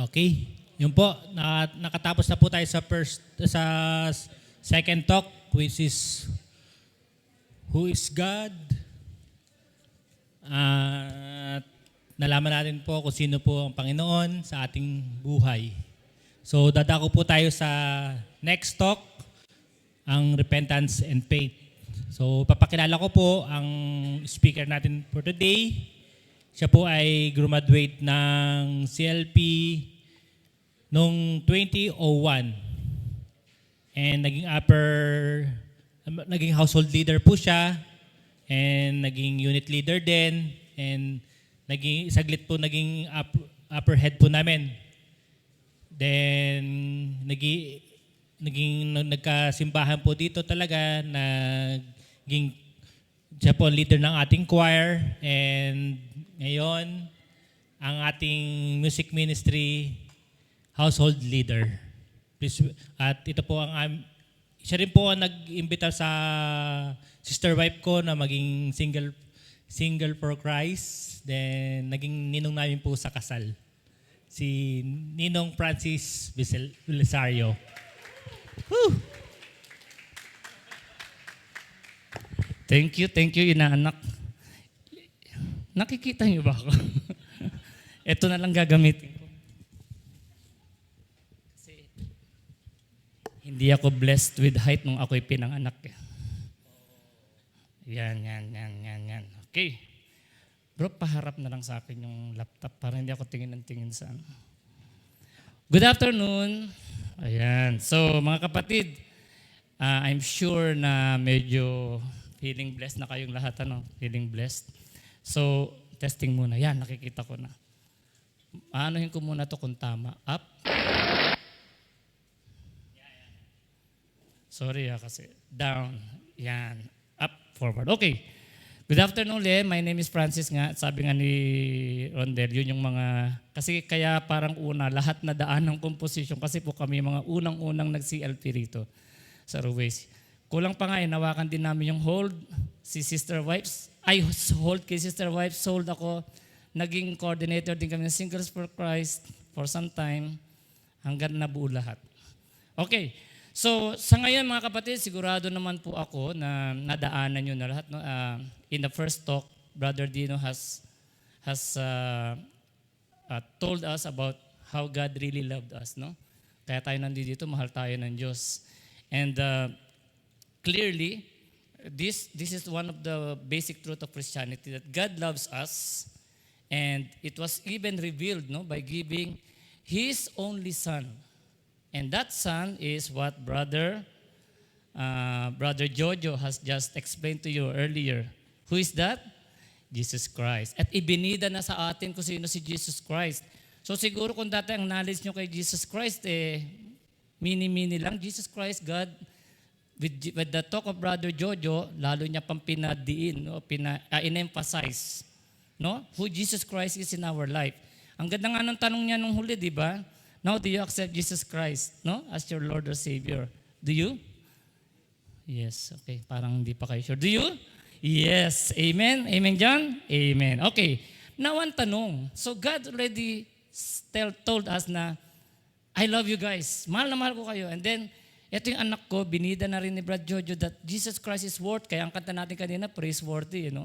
Okay. Yun po, nakatapos na po tayo sa second talk, which is Who is God? At nalaman natin po kung sino po ang Panginoon sa ating buhay. So dadako po tayo sa next talk, ang Repentance and Faith. So papakilala ko po ang speaker natin for today. Siya po ay graduate ng CLP noong 2001 and naging household leader po siya and naging unit leader din and saglit po naging upper head po namin. Then nagkasimbahan po dito talaga, naging siya po ang leader ng ating choir, and ngayon ang ating music ministry household leader. At ito po siya rin po ang nag-imbita sa sister wife ko na maging single for Christ. Then naging ninong namin po sa kasal. Si Ninong Francis Belisario. Woo! Thank you, inaanak. Nakikita niyo ba ako? Ito na lang gagamitin ko. Kasi hindi ako blessed with height nung ako'y pinanganak. Yan. Okay. Bro, paharap na lang sa akin yung laptop para hindi ako tingin ng tingin sa ano. Good afternoon. Ayan. So, mga kapatid, I'm sure na medyo feeling blessed na kayong lahat, ano? Feeling blessed. So, testing muna. Yan, nakikita ko na. Anuhin ko muna to kung tama. Up. Sorry kasi. Down. Yan. Up, forward. Okay. Good afternoon, Le. My name is Francis nga. Sabi nga ni Rondel, yun yung mga, kasi kaya parang lahat na daan ng composition kasi po kami mga unang-unang nag-CLP rito sa Ruwais. Kulang pa nga, nawakan din namin yung hold, si Sister Wives. Hold kay Sister Wives, hold ako. Naging coordinator din kami ng Singles for Christ for some time, hanggang nabuo lahat. Okay. So, sa ngayon mga kapatid, sigurado naman po ako na nadaanan nyo na lahat. No? In the first talk, Brother Dino has told us about how God really loved us. No? Kaya tayo nandito, mahal tayo ng Diyos. And clearly, this is one of the basic truth of Christianity, that God loves us, and it was even revealed by giving His only Son. And that Son is what Brother Jojo has just explained to you earlier. Who is that? Jesus Christ. At ibinida na sa atin kung sino si Jesus Christ. So siguro kung dati ang knowledge nyo kay Jesus Christ, mini-mini lang. Jesus Christ, God, with the talk of Brother Jojo, lalo niya pang pinadiin, in-emphasize, who Jesus Christ is in our life. Ang ganda nga ng tanong niya nung huli, di ba? Now, do you accept Jesus Christ as your Lord or Savior? Do you? Yes, okay. Parang hindi pa kayo sure. Do you? Yes. Amen? Amen, John? Amen. Okay. Now, ang tanong. So, God already told us na, I love you guys. Mahal na mahal ko kayo. And then, ito yung anak ko, binida na rin ni Brad Jojo that Jesus Christ is worth, kaya ang kanta natin kanina, praiseworthy,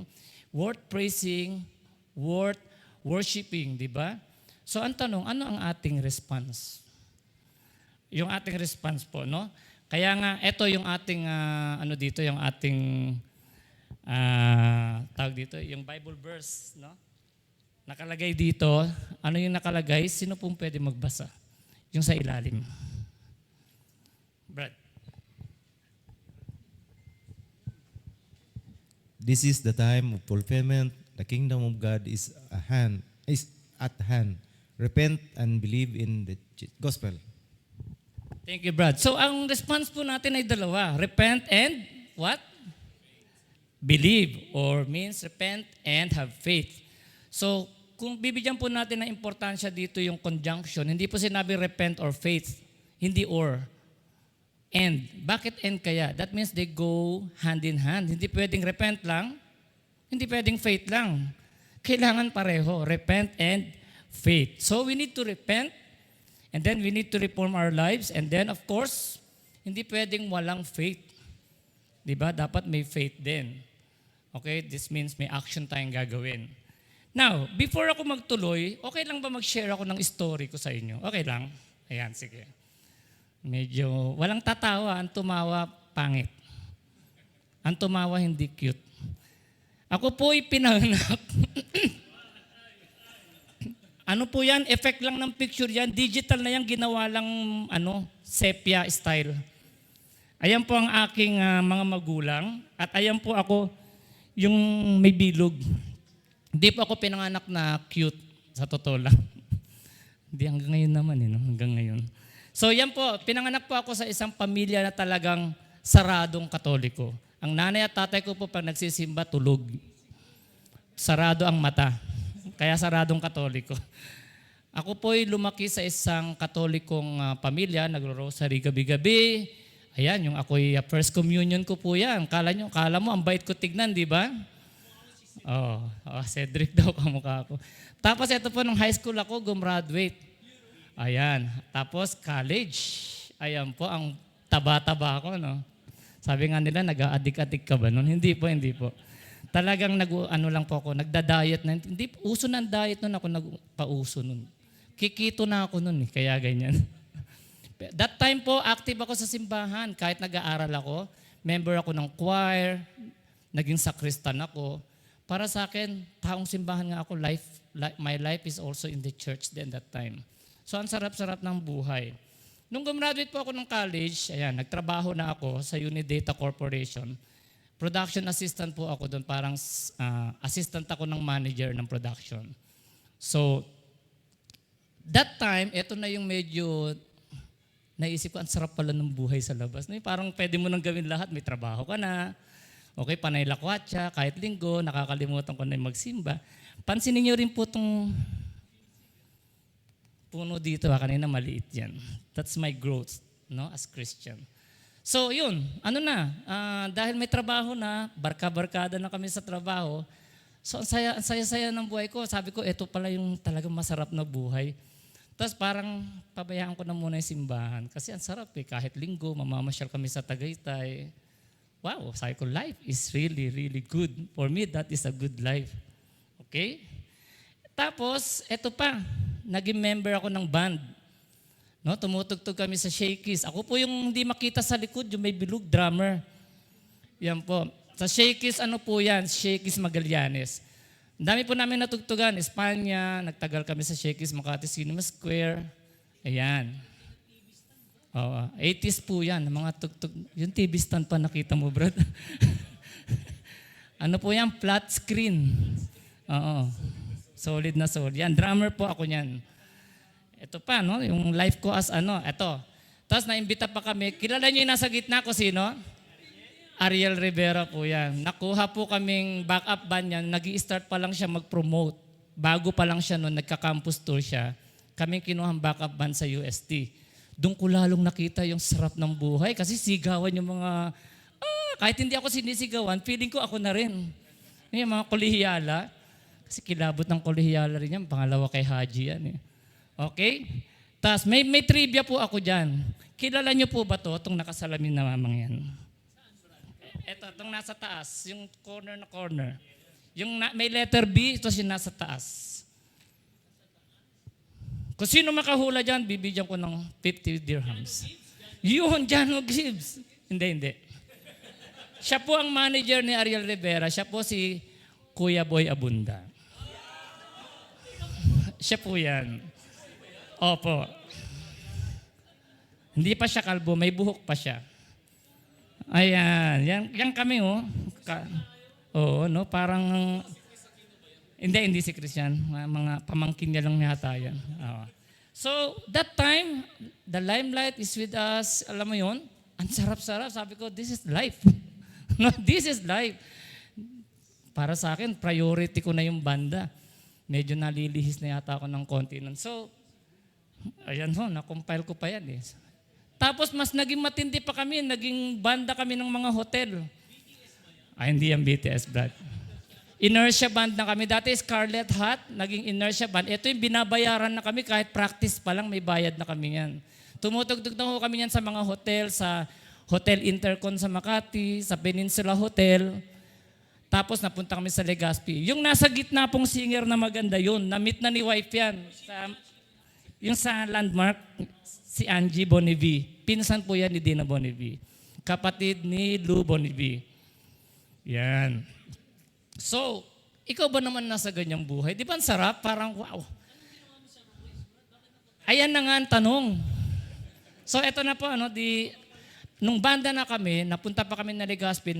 worth praising, worth worshiping, di ba? So ang tanong, ano ang ating response? Yung ating response po, Kaya nga, ito yung ating, yung ating, tawag dito, yung Bible verse, Nakalagay dito, ano yung nakalagay? Sino pong pwede magbasa? Yung sa ilalim. Brad. This is the time of fulfillment. The kingdom of God is at hand. Repent and believe in the gospel. Thank you, Brad. So, ang response po natin ay dalawa. Repent and what? Believe, or means repent and have faith. So, kung bibigyan po natin ng importansya dito yung conjunction, hindi po sinabi repent or faith. Hindi or. And. Bakit and kaya? That means they go hand in hand. Hindi pwedeng repent lang. Hindi pwedeng faith lang. Kailangan pareho. Repent and faith. So we need to repent And then we need to reform our lives. And then of course, hindi pwedeng walang faith. Diba? Dapat may faith din. Okay? This means may action tayong gagawin. Now, before ako magtuloy, okay lang ba mag-share ako ng story ko sa inyo? Okay lang? Ayan, sige. Medyo, walang tatawa, ang tumawa, pangit. Ang tumawa, hindi cute. Ako po'y pinanganak. Ano po yan? Effect lang ng picture yan. Digital na yan, ginawa lang sepia style. Ayan po ang aking mga magulang. At ayan po ako, yung may bilog. Hindi po ako pinanganak na cute, sa totoo lang. Hindi, hanggang ngayon naman, no? Hanggang ngayon. So yan po, pinanganak po ako sa isang pamilya na talagang saradong Katoliko. Ang nanay at tatay ko po pag nagsisimba, tulog. Sarado ang mata. Kaya saradong Katoliko. Ako po'y lumaki sa isang Katolikong pamilya, nagro-rosary gabi-gabi. Ayan, yung ako'y first communion ko po yan. Kala mo, ang bait ko tignan, di ba? Cedric daw kamukha ko. Tapos ito po, nung high school ako, gumraduate. Ayan. Tapos college. Ayan po, ang taba-taba ko, no? Sabi nga nila, nag-a-addict ka ba nun? Hindi po. Talagang lang po ako, nagda-diet na. Hindi, uso ng diet nun, ako nagpauso nun. Kikito na ako nun, kaya ganyan. That time po, active ako sa simbahan. Kahit nag-aaral ako, member ako ng choir, naging sakristan ako. Para sa akin, taong simbahan nga ako, my life is also in the church then that time. So, ang sarap-sarap ng buhay. Nung gumraduate po ako ng college, ayan, nagtrabaho na ako sa Unidata Corporation. Production assistant po ako doon, parang assistant ako ng manager ng production. So, that time, ito na yung medyo naisip ko, ang sarap pala ng buhay sa labas. Parang pwede mo nang gawin lahat, may trabaho ka na. Okay, panay lakwatsa, kahit linggo, nakakalimutan ko na yung magsimba. Pansinin niyo rin po itong puno dito, kanina maliit yan. That's my growth, no, as Christian. So yun, dahil may trabaho na, barka-barkada na kami sa trabaho, so ang saya-saya ng buhay ko. Sabi ko, ito pala yung talagang masarap na buhay. Tapos parang pabayaan ko na muna yung simbahan. Kasi ang sarap kahit linggo, mamamasyal kami sa Tagaytay. Wow, sabi ko, life is really, really good. For me, that is a good life. Okay? Tapos, eto pa, naging member ako ng band. No, tumutugtog kami sa Shakey's. Ako po yung hindi makita sa likod, yung may bilog drummer. Yan po. Sa Shakey's, po yan? Shakey's Magallanes. Ang dami po namin natugtugan. Espanya, nagtagal kami sa Shakey's Makati Cinema Square. Ayan. 80s po yan, mga tugtog. Yung TV stand pa nakita mo, brad. Po yan? Flat screen. Oo. Solid na solid. Yan, drummer po ako niyan. Ito pa, no? Yung life ko as ito. Tapos naimbita pa kami. Kilala niyo yung nasa gitna ko, sino? Ariel Rivera po yan. Nakuha po kaming backup band yan. Nag-i-start pa lang siya mag-promote. Bago pa lang siya noon, nagka-campus tour siya. Kami kinuhang backup band sa UST. Doon ko lalong nakita yung sarap ng buhay kasi sigawan yung mga, kahit hindi ako sinisigawan, feeling ko ako na rin. Yung mga kolehiyala, kasi kilabot ng kolehiyala rin yan, pangalawa kay Haji yan. Okay? Tapos may trivia po ako dyan. Kilala niyo po ba to, itong nakasalamin na mamang yan? Ito, itong nasa taas, yung corner na corner. Yung may letter B, ito yung nasa taas. Kung sino makahula dyan, bibigyan ko ng 50 dirhams. Yun, Jano Gibbs. Hindi. Siya po ang manager ni Ariel Rivera. Siya po si Kuya Boy Abunda. Siya po yan. Opo. Hindi pa siya kalbo, may buhok pa siya. Ayan. Yan kami, parang... Hindi si Christian. Mga pamangkin niya lang yata yan. So, that time, the limelight is with us. Alam mo yun? Ang sarap-sarap. Sabi ko, this is life. No, this is life. Para sa akin, priority ko na yung banda. Medyo nalilihis na yata ako ng konti nun. So, ayan na-compile ko pa yan eh. Tapos, mas naging matindi pa kami. Naging banda kami ng mga hotel. Hindi yung BTS, Brad. Inertia band na kami. Dati Scarlet Hat, naging inertia band. Ito yung binabayaran na kami kahit practice pa lang may bayad na kami yan. Tumutugtog na ho kami yan sa mga hotel, sa Hotel Intercon sa Makati, sa Peninsula Hotel. Tapos napunta kami sa Legazpi. Yung nasa gitna pong singer na maganda yun, na-meet na ni wife yan. Yung sa Landmark, si Angie Bonnevie. Pinsan po yan ni Dina Bonnevie. Kapatid ni Lou Bonnevie. Yan. So, ikaw ba naman nasa ganyang buhay? Di ba ang sarap? Parang wow. Ayan na nga ang tanong. So, eto na po, nung banda na kami, napunta pa kami na Legazpi,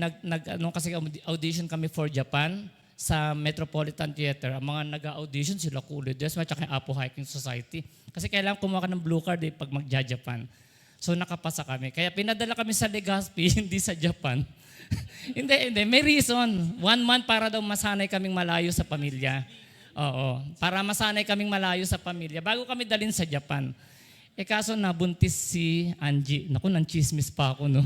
kasi audition kami for Japan sa Metropolitan Theater. Ang mga nag-audition sila Cool Leaders at saka Apo Hiking Society. Kasi kailangan kumuha ka ng blue card pag magja-Japan. So nakapasa kami. Kaya pinadala kami sa Legazpi, hindi sa Japan. hindi. May reason. 1 month para daw masanay kaming malayo sa pamilya. Oo. Para masanay kaming malayo sa pamilya. Bago kami dalhin sa Japan. Kaso nabuntis si Angie. Naku, nanchismis pa ako, no?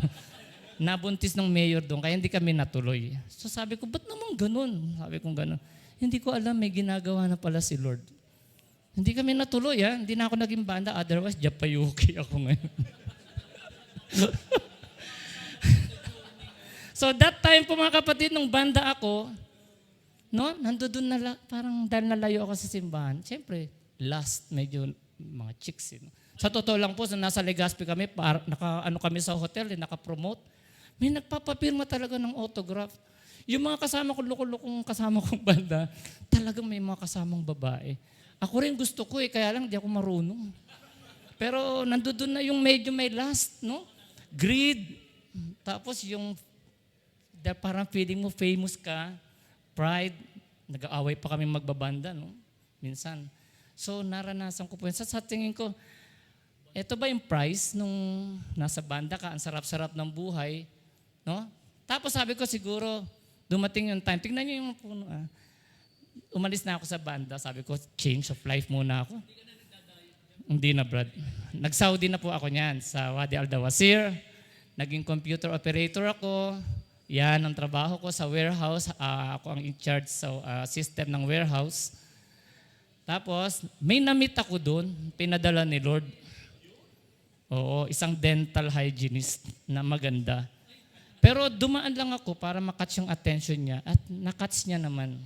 Nabuntis ng mayor doon, kaya hindi kami natuloy. So sabi ko, ba't naman ganun? Sabi ko ganun. Hindi ko alam, may ginagawa na pala si Lord. Hindi kami natuloy, ha? Hindi na ako naging banda. Otherwise, Japayuki ako ngayon. So that time po mga kapatid, nung banda ako, no, nandoon na, parang dahil nalayo ako sa simbahan. Siyempre, last, medyo mga chicks, Sa totoo lang po, nasa Legazpi kami, kami sa hotel, naka-promote. May nagpapapirma talaga ng autograph. Yung mga kasama ko, loko-lokong kasama kong banda, talagang may mga kasamang babae. Ako rin gusto ko kaya lang di ako marunong. Pero nandoon na yung medyo may last, no? Greed. Tapos yung parang feeling mo famous ka, pride, nag-aaway pa kami magbabanda, no? Minsan. So naranasan ko po yun. Sa tingin ko, ito ba yung price nung nasa banda ka, ang sarap-sarap ng buhay, no? Tapos sabi ko siguro, dumating yung time, tingnan niyo yung puno, umalis na ako sa banda, sabi ko, change of life muna ako. Hindi na, Brad. Nag-Saudi na po ako niyan sa Wadi Al-Dawasir. Naging computer operator ako. Yan ang trabaho ko sa warehouse. Ako ang in charge sa system ng warehouse. Tapos, may na-meet ako doon, pinadala ni Lord. Oo, isang dental hygienist na maganda. Pero dumaan lang ako para makatch yung attention niya at nakatch niya naman.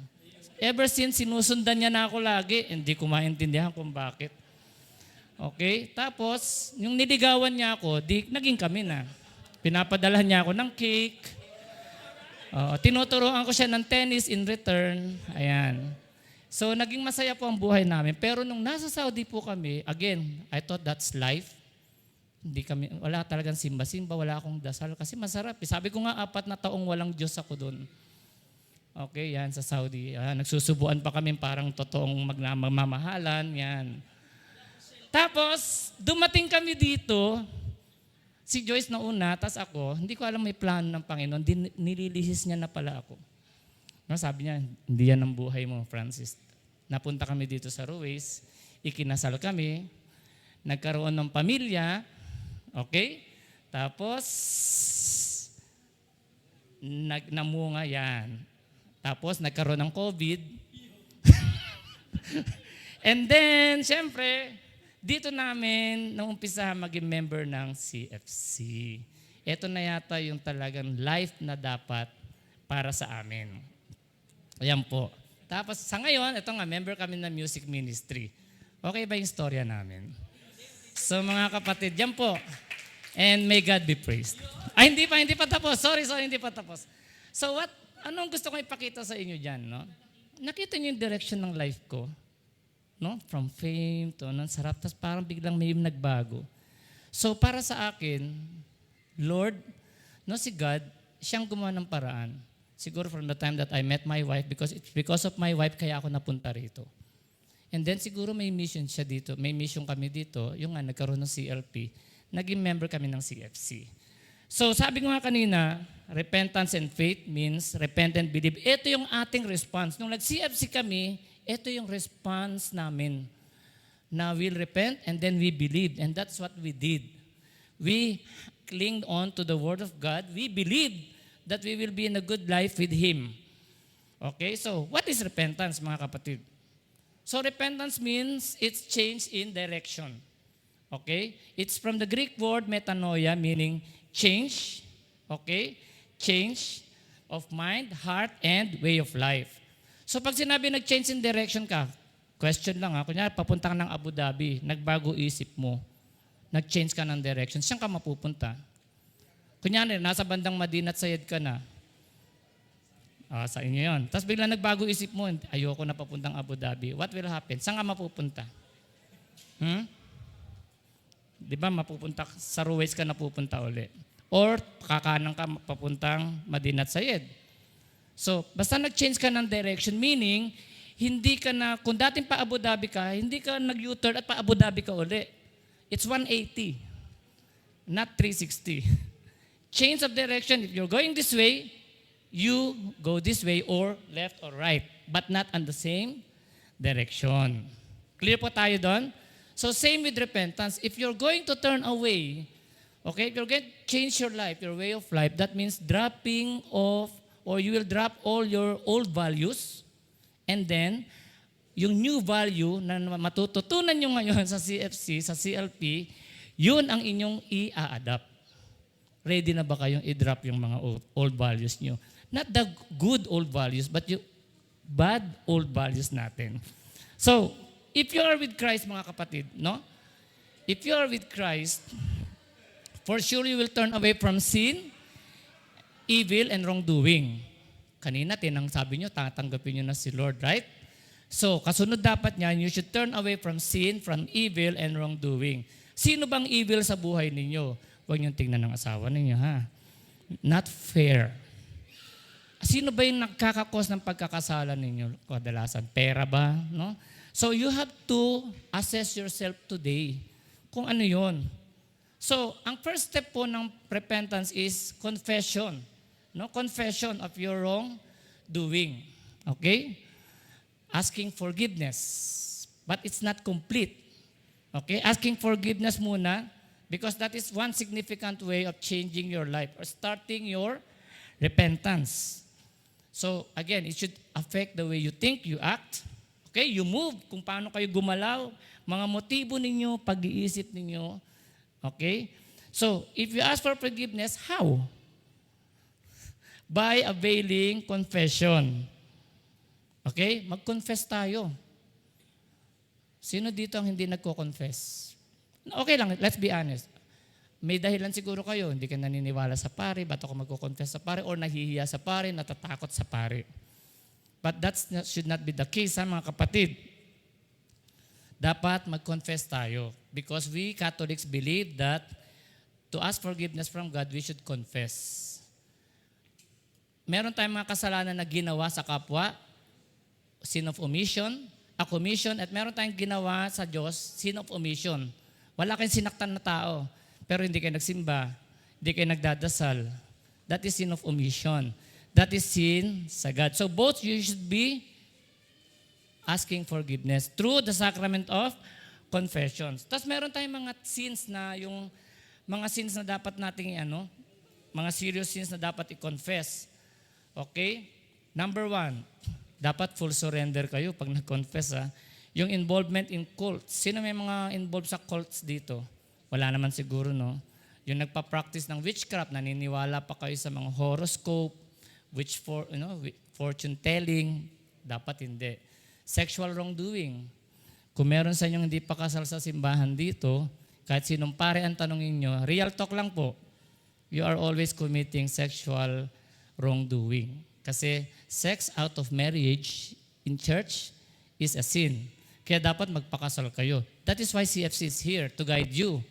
Ever since, sinusundan niya na ako lagi, hindi ko maintindihan kung bakit. Okay? Tapos, yung niligawan niya ako, naging kami na. Pinapadala niya ako ng cake. Tinuturuan ko siya ng tennis in return. Ayan. So, naging masaya po ang buhay namin. Pero nung nasa Saudi po kami, again, I thought that's life. Wala talagang simba-simba, wala akong dasal kasi masarap. Sabi ko nga, 4 na taong walang Diyos ako doon. Okay, yan sa Saudi. Nagsusubuan pa kami parang totoong magmamahalan, yan. Tapos, dumating kami dito, si Joyce na una, tas ako, hindi ko alam may plano ng Panginoon, nililihis niya na pala ako. Sabi niya, hindi yan ang buhay mo, Francis. Napunta kami dito sa Ruiz, ikinasal kami, nagkaroon ng pamilya, okay? Tapos, namunga yan. Tapos, nagkaroon ng COVID. And then, syempre, dito namin naumpisa maging member ng CFC. Ito na yata yung talagang life na dapat para sa amin. Ayan po. Tapos, sa ngayon, ito nga, member kami ng music ministry. Okay ba yung storya namin? So mga kapatid, yan po. And may God be praised. Ay, hindi pa tapos. Sorry, hindi pa tapos. So anong gusto ko ipakita sa inyo dyan, no? Nakita niyo yung direction ng life ko, no? From fame to, sarap, tapos parang biglang may nagbago. So para sa akin, Lord, no, si God, siyang gumawa ng paraan. Siguro from the time that I met my wife, because of my wife, kaya ako napunta rito. And then siguro may mission siya dito. May mission kami dito. Yung nagkaroon ng CLP. Naging member kami ng CFC. So sabi ko nga kanina, repentance and faith means repent and believe. Ito yung ating response. Nung nag-CFC kami, ito yung response namin. Na we'll repent and then we believe. And that's what we did. We clinged on to the Word of God. We believed that we will be in a good life with Him. Okay, so what is repentance, mga kapatid? So repentance means it's change in direction. Okay? It's from the Greek word metanoia, meaning change. Okay? Change of mind, heart, and way of life. So pag sinabi nag-change in direction ka, question lang ha, kunyari papunta ka ng Abu Dhabi, nagbago isip mo, nag-change ka ng direction, saan ka mapupunta? Kunyari, nasa bandang Madinat Sayed ka na, sa inyo yun. Tapos bigla nagbago isip mo, ayoko na papuntang Abu Dhabi. What will happen? Saan ka mapupunta? Di ba mapupunta, sa Ruwais ka napupunta uli. Or kakanan ka papuntang Madinat Sayed. So, basta nag-change ka ng direction, meaning, hindi ka na, kung dating pa Abu Dhabi ka, hindi ka nag-U-turn at pa Abu Dhabi ka uli. It's 180, not 360. Change of direction, if you're going this way, you go this way or left or right, but not on the same direction. Clear po tayo doon? So same with repentance. If you're going to turn away, okay, if you're going to change your life, your way of life, that means dropping off, or you will drop all your old values, and then yung new value na matututunan nyo ngayon sa CFC, sa CLP, yun ang inyong i-adapt. Ready na ba kayong i-drop yung mga old values nyo? Not the good old values, but yung bad old values natin. So, if you are with Christ, mga kapatid, no? If you are with Christ, for sure you will turn away from sin, evil, and wrongdoing. Kanina, tinang sabi nyo, tatanggapin nyo na si Lord, right? So, kasunod dapat niyan, you should turn away from sin, from evil, and wrongdoing. Sino bang evil sa buhay ninyo? Huwag niyong tingnan ng asawa ninyo, ha? Not fair. Sino ba yung nagkakakos ng pagkakasalan ninyo? Kadalasan, pera ba? No? So you have to assess yourself today kung ano yon. So, ang first step po ng repentance is confession. No? Confession of your wrongdoing. Okay? Asking forgiveness. But it's not complete. Okay? Asking forgiveness muna because that is one significant way of changing your life or starting your repentance. So, again, it should affect the way you think, you act. Okay? You move, kung paano kayo gumalaw, mga motibo ninyo, pag-iisip ninyo. Okay? So, if you ask for forgiveness, how? By availing confession. Okay? Mag-confess tayo. Sino dito ang hindi nagko-confess? Okay lang, let's be honest. May dahilan siguro kayo, hindi ka naniniwala sa pare, ba't ako magko-confess sa pare, or nahihiya sa pare, natatakot sa pare. But that should not be the case, ha, mga kapatid. Dapat mag-confess tayo because we Catholics believe that to ask forgiveness from God, we should confess. Meron tayong mga kasalanan na ginawa sa kapwa, sin of omission, a commission, at meron tayong ginawa sa Diyos, sin of omission. Wala kayong sinaktan na tao, pero hindi kayo nagsimba, hindi kayo nagdadasal. That is sin of omission. That is sin sa God. So both you should be asking forgiveness through the sacrament of confessions. Tapos meron tayong mga sins na yung mga sins na dapat nating mga serious sins na dapat i-confess. Okay? Number 1, dapat full surrender kayo pag nag-confess. Yung involvement in cults. Sino may mga involved sa cults dito? Wala naman siguro, no? Yung nagpa-practice ng witchcraft, naniniwala pa kayo sa mga horoscope, fortune telling, dapat hindi. Sexual wrongdoing. Kung meron sa inyong hindi pa kasal sa simbahan dito, kahit sinong pare ang tanongin nyo, real talk lang po, you are always committing sexual wrongdoing. Kasi sex out of marriage in church is a sin. Kaya dapat magpakasal kayo. That is why CFC is here to guide you.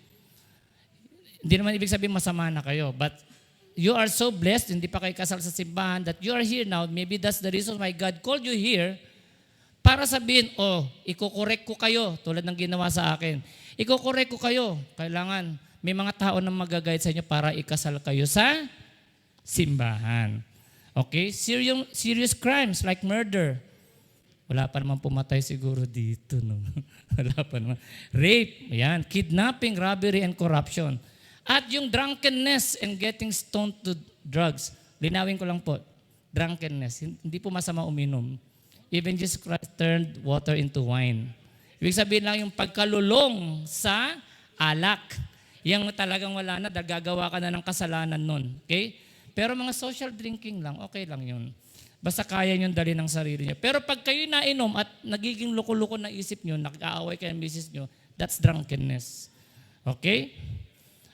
Hindi naman ibig sabihin masama na kayo, but you are so blessed, hindi pa kayo kasal sa simbahan, that you are here now. Maybe that's the reason why God called you here para sabihin, iko-correct ko kayo, tulad ng ginawa sa akin. Iko-correct ko kayo. Kailangan may mga tao na mag-guide sa inyo para ikasal kayo sa simbahan. Okay? Serious crimes like murder. Wala pa naman pumatay siguro dito. No? Wala pa naman. Rape, yan. Kidnapping, robbery, and corruption. At yung drunkenness and getting stoned to drugs. Linawin ko lang po. drunkenness. Hindi po masama uminom. Even Jesus Christ turned water into wine. Ibig sabihin lang yung pagkalulong sa alak. Yang talagang wala na, gagawa ka na ng kasalanan nun. Okay? Pero mga social drinking lang, okay lang yun. Basta kaya nyo dali ng sarili nyo. Pero pag kayo nainom at nagiging loko-loko na isip nyo, nag-aaway kayo ng misis nyo, that's drunkenness. Okay?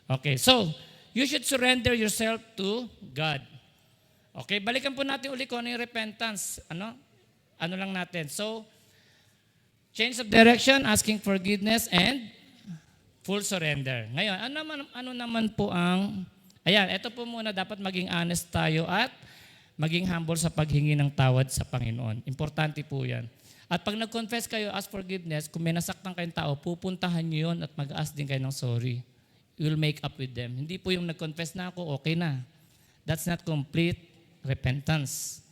Okay, so, you should surrender yourself to God. Okay, balikan po natin uli kung ano yung repentance. Ano lang natin. So, change of direction, asking forgiveness, and full surrender. Ngayon, ano naman po ang, ito po muna, dapat maging honest tayo at maging humble sa paghingi ng tawad sa Panginoon. Importante po yan. At pag nag-confess kayo, ask forgiveness, kung may nasaktan kayong tao, pupuntahan nyo yun at mag-ask din kayo ng sorry. You will make up with them. Hindi po yung nag-confess na ako, okay na. That's not complete repentance.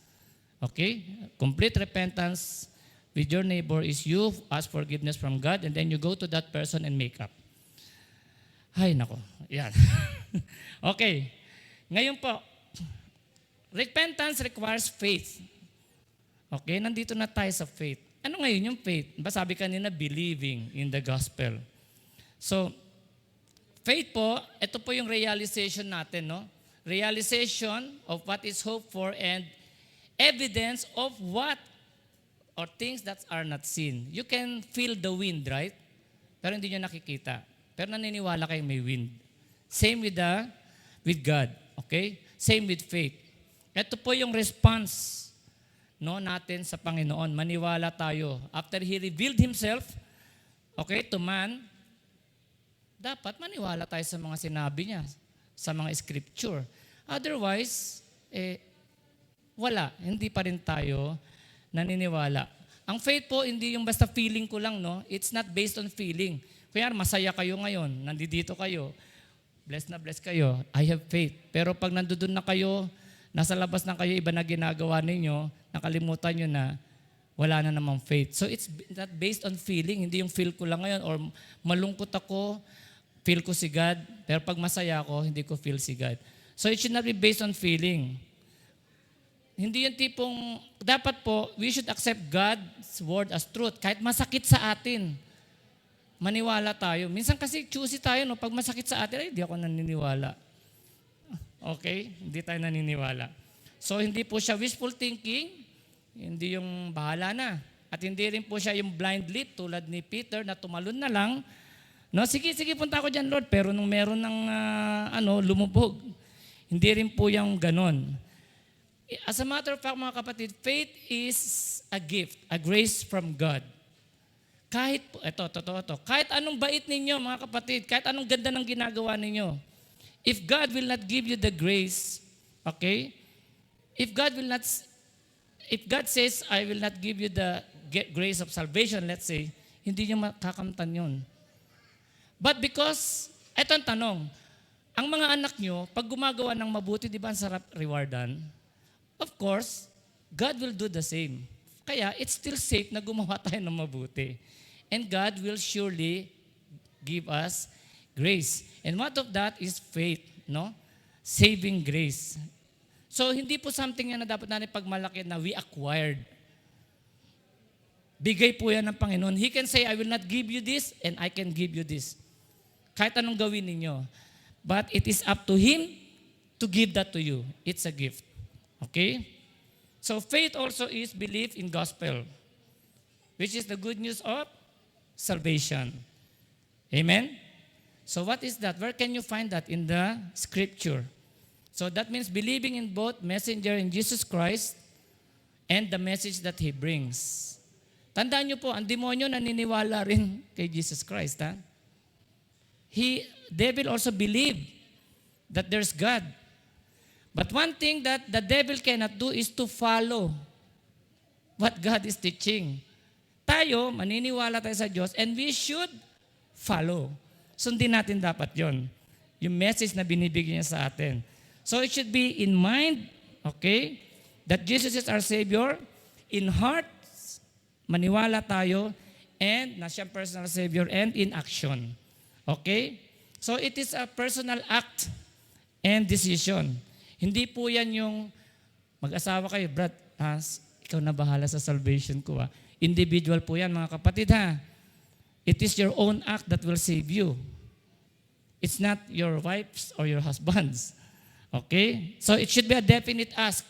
Okay? Complete repentance with your neighbor is you ask forgiveness from God and then you go to that person and make up. Ay, nako. Yan. Okay. Ngayon po, repentance requires faith. Okay? Nandito na tayo sa faith. Ano ngayon yung faith? Sabi kanina, believing in the gospel. So, faith po, ito po yung realization natin, no? Realization of what is hoped for and evidence of what or things that are not seen. You can feel the wind, right? Pero hindi nyo nakikita. Pero naniniwala kayo may wind. Same with God. Okay? Same with faith. Ito po yung response natin sa Panginoon. Maniwala tayo. After He revealed Himself, okay, to man, dapat maniwala tayo sa mga sinabi niya, sa mga scripture. Otherwise, wala. Hindi pa rin tayo naniniwala. Ang faith po, hindi yung basta feeling ko lang, no? It's not based on feeling. Kaya masaya kayo ngayon, nandito kayo, blessed na blessed kayo, I have faith. Pero pag nandoon na kayo, nasa labas na kayo, iba na ginagawa ninyo, nakalimutan nyo na, wala na namang faith. So it's not based on feeling, hindi yung feel ko lang ngayon, or malungkot ako, feel ko si God, pero pag masaya ako, hindi ko feel si God. So it should not be based on feeling. Hindi yung tipong, dapat po, we should accept God's word as truth. Kahit masakit sa atin, maniwala tayo. Minsan kasi choosy tayo, no? Pag masakit sa atin, hindi ako naniniwala. Okay? Hindi tayo naniniwala. So hindi po siya wishful thinking, hindi yung bahala na. At hindi rin po siya yung blind leap tulad ni Peter na tumalon na lang. No, sige, punta ako dyan, Lord. Pero nung meron ng lumubog, hindi rin po yung ganon. As a matter of fact, mga kapatid, faith is a gift, a grace from God. Kahit, kahit anong bait ninyo, mga kapatid, kahit anong ganda ng ginagawa ninyo, if God will not give you the grace, okay? If God says, I will not give you the grace of salvation, let's say, hindi nyo makakamtan yun. But because, eto ang tanong, ang mga anak nyo, pag gumagawa ng mabuti, di ba ang sarap rewardan? Of course, God will do the same. Kaya, it's still safe na gumawa tayo ng mabuti. And God will surely give us grace. And what of that is faith, no? Saving grace. So, hindi po something yan na dapat natin pagmalaki na we acquired. Bigay po yan ng Panginoon. He can say, I will not give you this, and I can give you this. Kahit anong gawin ninyo. But it is up to Him to give that to you. It's a gift. Okay? So faith also is belief in gospel, which is the good news of salvation. Amen? So what is that? Where can you find that? In the scripture. So that means believing in both messenger in Jesus Christ and the message that He brings. Tandaan niyo po, ang demonyo naniniwala rin kay Jesus Christ. Ha? Devil also believed that there's God. But one thing that the devil cannot do is to follow what God is teaching. Tayo, maniniwala tayo sa Diyos and we should follow. Sundin natin dapat yon, yung message na binibigyan niya sa atin. So it should be in mind, okay, that Jesus is our Savior. In heart, maniwala tayo, and na siyang personal Savior, and in action. Okay? So it is a personal act and decision. Hindi po yan yung Mag-asawa kayo, Brad, ikaw na bahala sa salvation ko. Individual po yan, mga kapatid, ha? It is your own act that will save you. It's not your wife's or your husband's. Okay? So it should be a definite act.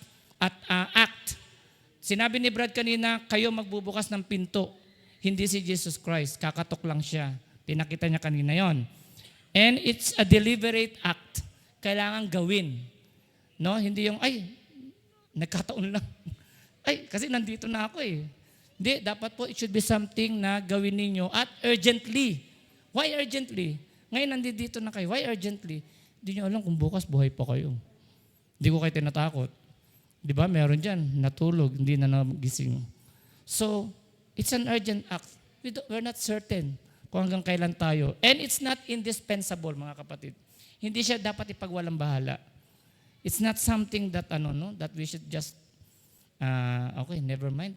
Sinabi ni Brad kanina, kayo magbubukas ng pinto. Hindi si Jesus Christ. Kakatok lang siya. Pinakita niya kanina yon. And it's a deliberate act. Kailangan gawin. No? Hindi yung, nagkataon lang. Kasi nandito na ako eh. Hindi, dapat po it should be something na gawin ninyo at urgently. Why urgently? Ngayon nandito na kayo. Why urgently? Hindi nyo alam kung bukas buhay pa kayo. Hindi ko kayo tinatakot. Di ba? Meron dyan, natulog, hindi na nagising. So, it's an urgent act. We're not certain kung hanggang kailan tayo. And it's not indispensable, mga kapatid. Hindi siya dapat ipagwalang bahala. It's not something that, that we should just, okay, never mind.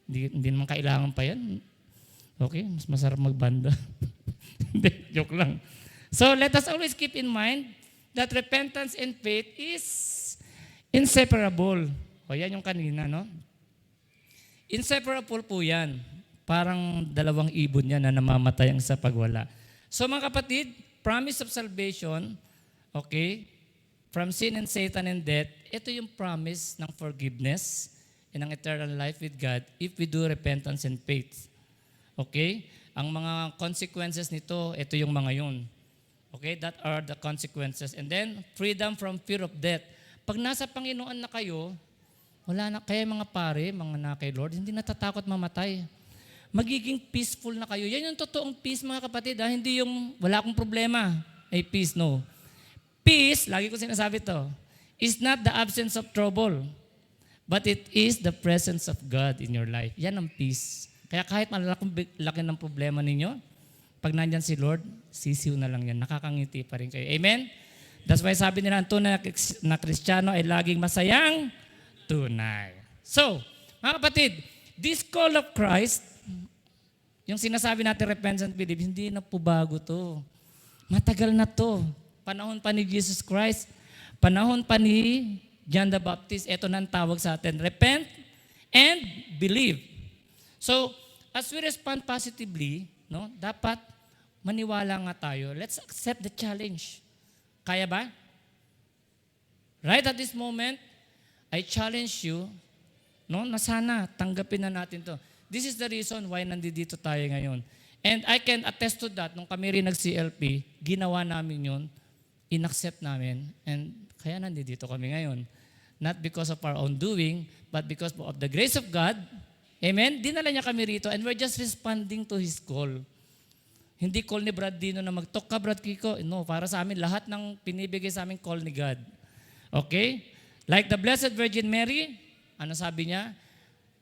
Hindi naman kailangan pa yan. Okay, mas masarap magbanda. Hindi, joke lang. So, let us always keep in mind that repentance and faith is inseparable. O, yan yung kanina, no? Inseparable po yan. Parang dalawang ibon yan na namamatay ang sa pagwala. So, mga kapatid, promise of salvation, okay, from sin and Satan and death, ito yung promise ng forgiveness and ng eternal life with God if we do repentance and faith. Okay? Ang mga consequences nito, ito yung mga yun. Okay? That are the consequences. And then, freedom from fear of death. Pag nasa Panginoon na kayo, wala na, kaya mga pare, mga na kay Lord, hindi natatakot mamatay. Magiging peaceful na kayo. Yan yung totoong peace, mga kapatid. Hindi yung wala akong problema. Ay peace, no. Peace, lagi ko sinasabi to, is not the absence of trouble, but it is the presence of God in your life. Yan ang peace. Kaya kahit malaki ng problema ninyo, pag nandyan si Lord, sisiw na lang yan. Nakakangiti pa rin kayo. Amen? That's why sabi nila, ang tunay na Kristiyano ay laging masayang tunay. So, mga kapatid, this call of Christ, yung sinasabi natin repentance and believe, hindi na po bago to. Matagal na to. Panahon pa ni Jesus Christ, panahon pa ni John the Baptist, ito na ang tawag sa atin, repent and believe. So, as we respond positively, no, dapat maniwala nga tayo. Let's accept the challenge. Kaya ba? Right at this moment, I challenge you, no, na sana tanggapin na natin to. This is the reason why nandito tayo ngayon. And I can attest to that. Nung kami rin nag-CLP, ginawa namin yun, in-accept namin, and kaya nandito kami ngayon. Not because of our own doing, but because of the grace of God. Amen? Dinala niya kami rito, and we're just responding to His call. Hindi call ni Brad Dino na mag-talk ka, Brad Kiko. No, para sa amin, lahat ng pinibigay sa amin, call ni God. Okay? Like the Blessed Virgin Mary, ano sabi niya?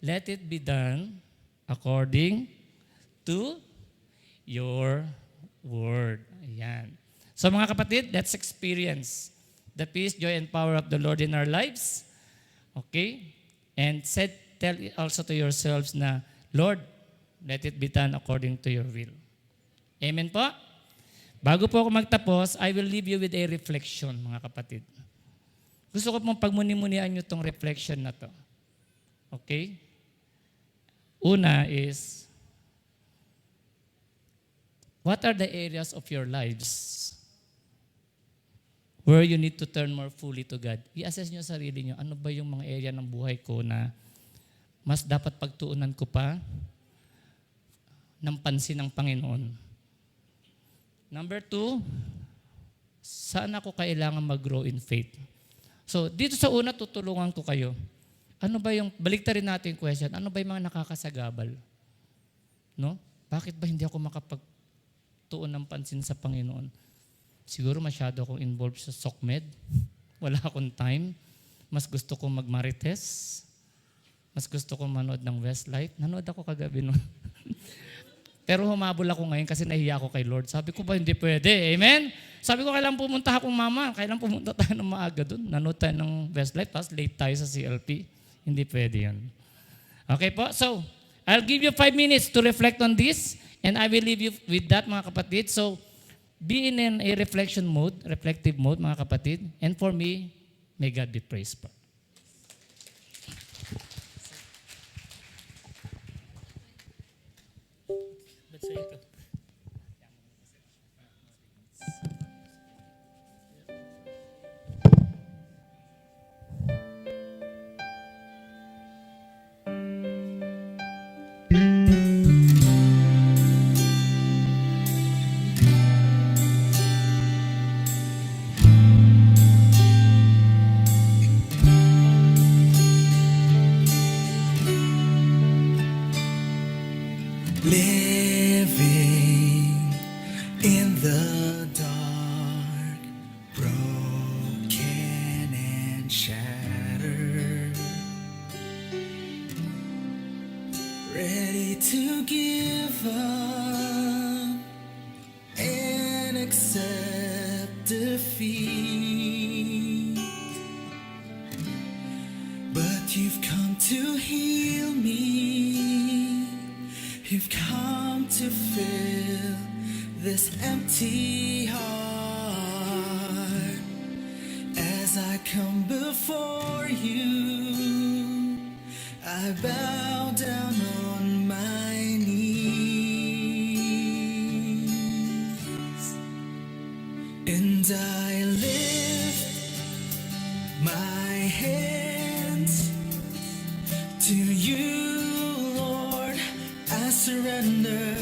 Let it be done according to your word. Ayan. So mga kapatid, let's experience the peace, joy, and power of the Lord in our lives. Okay? And tell also to yourselves na, Lord, let it be done according to your will. Amen po? Bago po ako magtapos, I will leave you with a reflection, mga kapatid. Gusto ko pong pagmuni-munian nyo itong reflection na to. Okay? Una is, what are the areas of your lives where you need to turn more fully to God? I-assess nyo sarili nyo, ano ba yung mga area ng buhay ko na mas dapat pagtuunan ko pa ng pansin ng Panginoon. Number 2, saan ako kailangan mag-grow in faith? So, dito sa una, tutulungan ko kayo. Ano ba yung, baliktarin natin yung question, ano ba yung mga nakakasagabal? No? Bakit ba hindi ako makapagtuon ng pansin sa Panginoon? Siguro masyado akong involved sa SOCMED. Wala akong time. Mas gusto kong magmarites. Mas gusto kong manood ng Westlife. Nanood ako kagabi nun. Pero humabol ako ngayon kasi nahiya ako kay Lord. Sabi ko ba, hindi pwede. Amen? Sabi ko, kailan pumunta akong mama? Kailan pumunta tayo ng maaga doon? Nanood tayo ng Westlife, tapos late tayo sa CLP. Hindi pwede yun. Okay po? So, I'll give you 5 minutes to reflect on this, and I will leave you with that, mga kapatid. So, be in a reflection mode, reflective mode, mga kapatid. And for me, may God be praised po. sa ito. Living in the dark, broken and shattered, ready to give up and accept defeat. But you've come to heal me. You've come to fill this empty heart. As I come before you, I bow down on my knees, and I lift my hands to you, Lord. I surrender,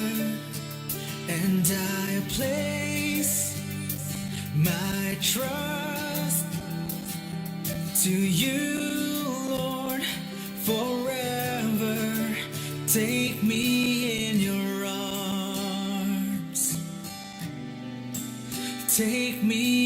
and I place my trust to you, Lord, forever. Take me in your arms. Take me